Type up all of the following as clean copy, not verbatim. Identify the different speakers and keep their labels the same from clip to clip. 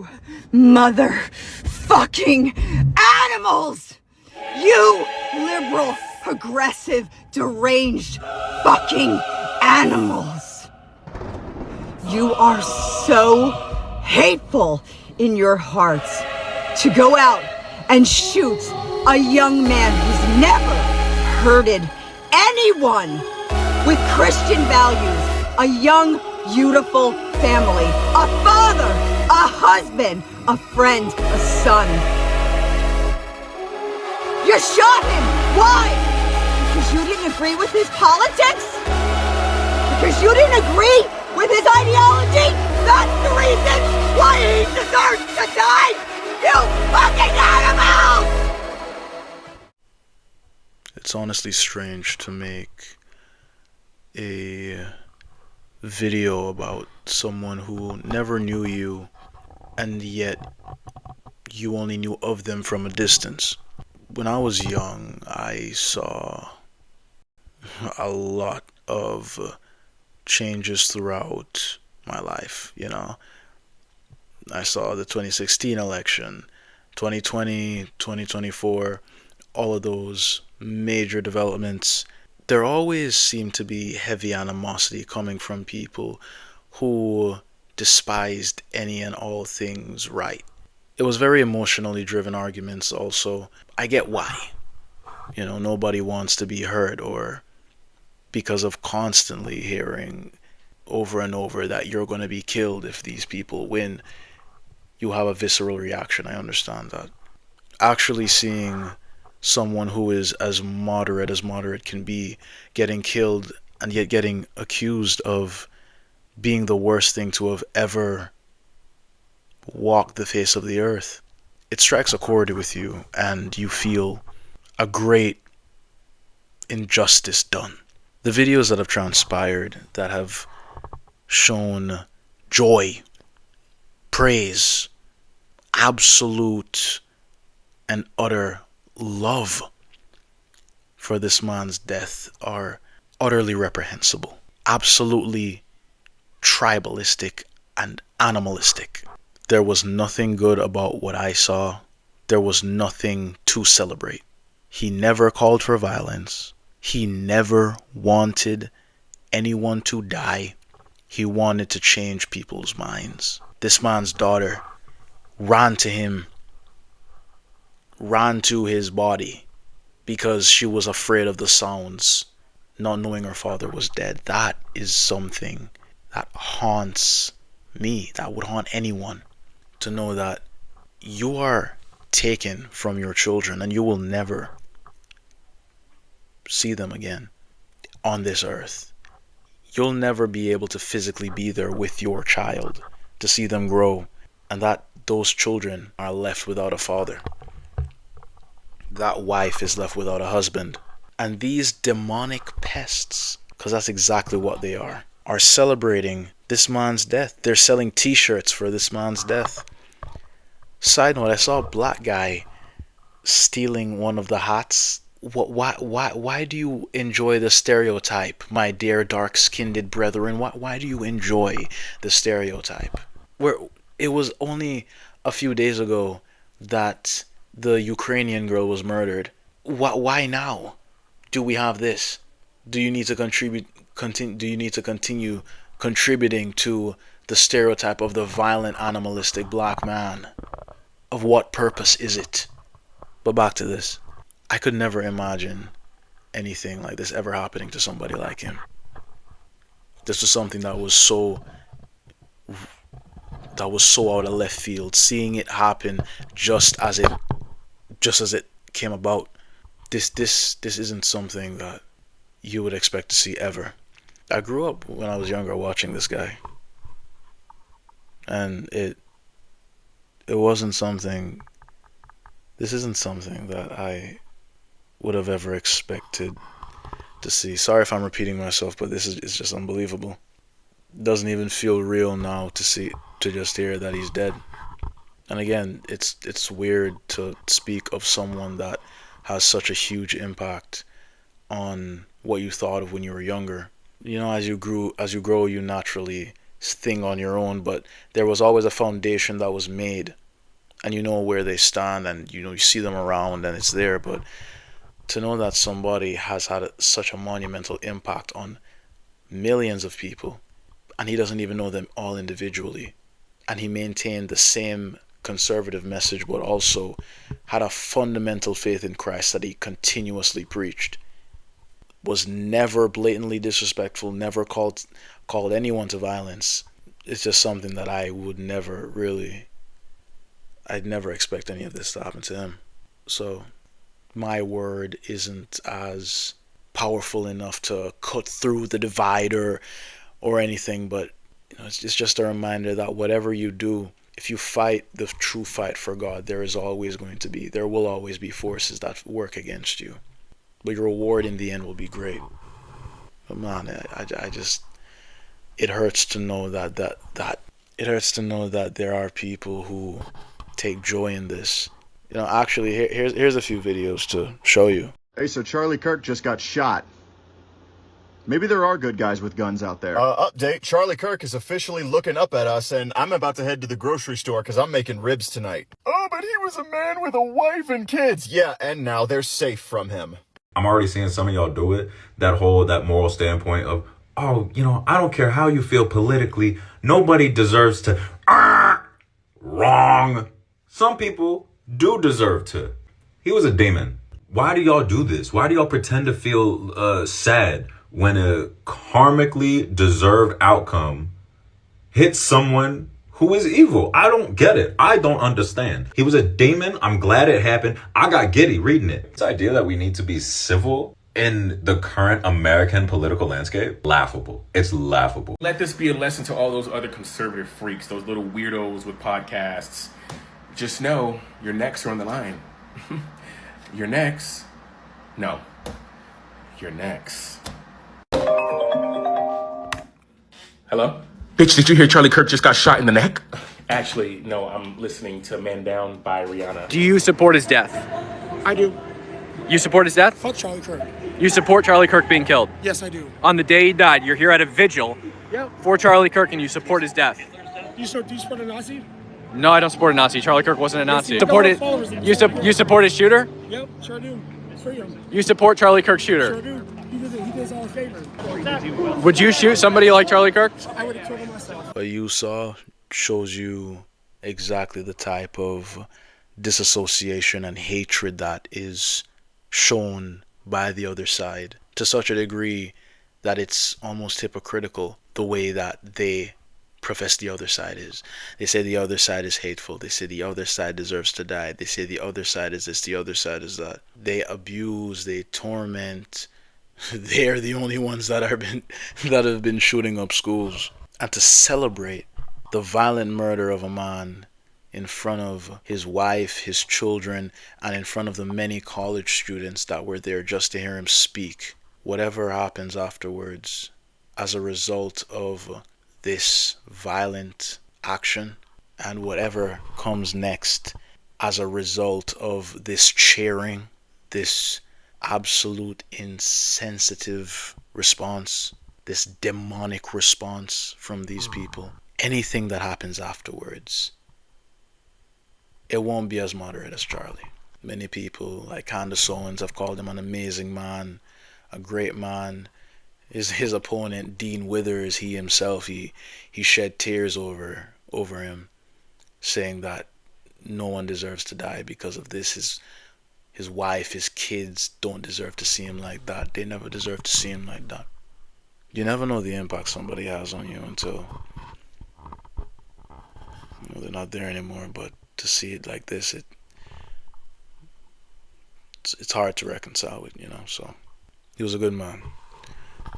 Speaker 1: You motherfucking animals! You liberal, progressive, deranged fucking animals! You are so hateful in your hearts to go out and shoot a young man who's never hurted anyone with Christian values, a young, beautiful family, a father, a husband, a friend, a son. You shot him! Why? Because you didn't agree with his politics? Because you didn't agree with his ideology? That's the reason why he deserves to die! You fucking animals!
Speaker 2: It's honestly strange to make a video about someone who never knew you, and yet you only knew of them from a distance. When I was young, I saw a lot of changes throughout my life, you know. I saw the 2016 election, 2020, 2024, all of those major developments. There always seemed to be heavy animosity coming from people who despised any and all things right. It was very emotionally driven arguments also. I get why. You know, nobody wants to be hurt, or because of constantly hearing over and over that you're going to be killed if these people win, you have a visceral reaction. I understand that. Actually seeing someone who is as moderate can be getting killed, and yet getting accused of being the worst thing to have ever walked the face of the earth, it strikes a chord with you, and you feel a great injustice done. The videos that have transpired, that have shown joy, praise, absolute and utter love for this man's death, are utterly reprehensible, absolutely tribalistic and animalistic. There was nothing good about what I saw. There was nothing to celebrate. He never called for violence. He never wanted anyone to die. He wanted to change people's minds. This man's daughter ran to him, ran to his body, because she was afraid of the sounds, not knowing her father was dead. That is something that haunts me, that would haunt anyone, to know that you are taken from your children and you will never see them again on this earth. You'll never be able to physically be there with your child to see them grow, and that those children are left without a father. That wife is left without a husband. And these demonic pests, because that's exactly what they are celebrating this man's death. They're selling t-shirts for this man's death. Side note, I saw a black guy stealing one of the hats. Why do you enjoy the stereotype, my dear dark-skinned brethren? Why do you enjoy the stereotype? Where it was only a few days ago that the Ukrainian girl was murdered. Why now do we have this? Do you need to continue contributing to the stereotype of the violent, animalistic black man? Of what purpose is it? But back to this. I could never imagine anything like this ever happening to somebody like him. This was something that was so out of left field. Seeing it happen just as it came about. This isn't something that you would expect to see ever. I grew up when I was younger watching this guy, and it wasn't something. This isn't something that I would have ever expected to see. Sorry if I'm repeating myself, but this is just unbelievable. It doesn't even feel real now to just hear that he's dead. And again, it's weird to speak of someone that has such a huge impact on what you thought of when you were younger. You know, as you grow, you naturally thing on your own, but there was always a foundation that was made, and you know where they stand, and you see them around, and it's there. But to know that somebody has had such a monumental impact on millions of people, and he doesn't even know them all individually, and he maintained the same conservative message, but also had a fundamental faith in Christ that he continuously preached, was never blatantly disrespectful, never called anyone to violence. It's just something that I'd never expect any of this to happen to him. So my word isn't as powerful enough to cut through the divider or anything, but it's just a reminder that whatever you do, if you fight the true fight for God, there will always be forces that work against you, but your reward in the end will be great. But man, it hurts to know that there are people who take joy in this. Actually, here's a few videos to show you.
Speaker 3: Hey, so Charlie Kirk just got shot. Maybe there are good guys with guns out there.
Speaker 4: Update. Charlie Kirk is officially looking up at us, and I'm about to head to the grocery store because I'm making ribs tonight. Oh, but he was a man with a wife and kids. Yeah, and now they're safe from him.
Speaker 5: I'm already seeing some of y'all do it. That moral standpoint of, oh, I don't care how you feel politically. Nobody deserves to. Wrong. Some people do deserve to. He was a demon. Why do y'all do this? Why do y'all pretend to feel sad when a karmically deserved outcome hits someone who is evil? I don't get it. I don't understand. He was a demon. I'm glad it happened. I got giddy reading it. This idea that we need to be civil in the current American political landscape, laughable. It's laughable.
Speaker 6: Let this be a lesson to all those other conservative freaks, those little weirdos with podcasts. Just know your necks are on the line. Your necks. No. Your necks. Hello? Bitch, did you hear Charlie Kirk just got shot in the neck? Actually, no, I'm listening to Man Down by Rihanna.
Speaker 7: Do you support his death?
Speaker 8: I do.
Speaker 7: You support his death?
Speaker 8: Fuck Charlie Kirk.
Speaker 7: You support Charlie Kirk being killed?
Speaker 8: Yes, I do.
Speaker 7: On the day he died, you're here at a vigil for Charlie Kirk and you support his death.
Speaker 8: Do you support a Nazi?
Speaker 7: No, I don't support a Nazi. Charlie Kirk wasn't a Nazi.
Speaker 8: Yes,
Speaker 7: You support his shooter?
Speaker 8: Yep, sure do. Free him.
Speaker 7: You support Charlie Kirk's shooter?
Speaker 8: Sure do. He does all a favor.
Speaker 7: Would you shoot somebody like Charlie Kirk?
Speaker 8: I would have killed him myself.
Speaker 2: What you saw shows you exactly the type of disassociation and hatred that is shown by the other side, to such a degree that it's almost hypocritical the way that they profess the other side is. They say the other side is hateful. They say the other side deserves to die. They say the other side is this, the other side is that. They abuse, they torment. They're the only ones that have been shooting up schools. And to celebrate the violent murder of a man in front of his wife, his children, and in front of the many college students that were there just to hear him speak, whatever happens afterwards as a result of this violent action, and whatever comes next as a result of this cheering, this absolute insensitive response, this demonic response from these people, anything that happens afterwards, it won't be as moderate as Charlie. Many people like Candace Owens have called him an amazing man, a great man. His opponent, Dean Withers, he himself, he shed tears over him, saying that no one deserves to die because of this. His wife, his kids don't deserve to see him like that. They never deserve to see him like that. You never know the impact somebody has on you until they're not there anymore. But to see it like this, it's hard to reconcile with, So he was a good man.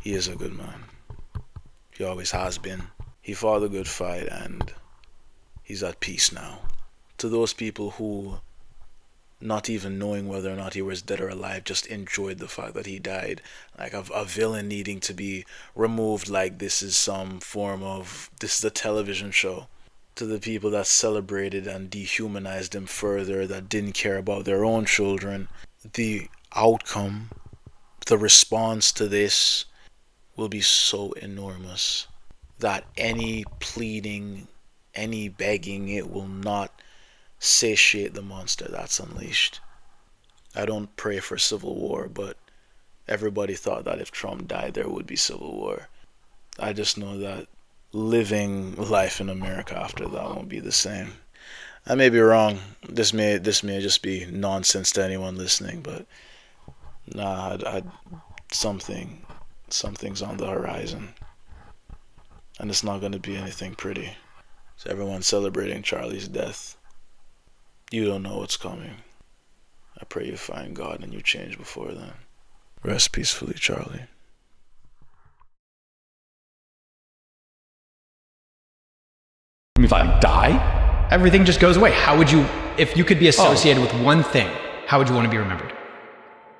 Speaker 2: He is a good man. He always has been. He fought a good fight and he's at peace now. To those people who, not even knowing whether or not he was dead or alive, just enjoyed the fact that he died, like a villain needing to be removed, like this is a television show. To the people that celebrated and dehumanized him further, that didn't care about their own children, the outcome, the response to this will be so enormous that any pleading, any begging, it will not satiate the monster that's unleashed. I don't pray for civil war, but everybody thought that if Trump died, there would be civil war. I just know that living life in America after that won't be the same. I may be wrong. This may just be nonsense to anyone listening, but nah, something's on the horizon, and it's not going to be anything pretty. So everyone's celebrating Charlie's death. You don't know what's coming. I pray you find God and you change before then. Rest peacefully, Charlie.
Speaker 9: If I die, everything just goes away. How would you, if you could be associated with one thing, how would you want to be remembered?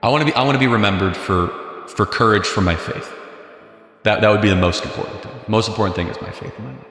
Speaker 10: I want to be remembered for courage for my faith. That would be the most important thing. The most important thing is my faith in my life.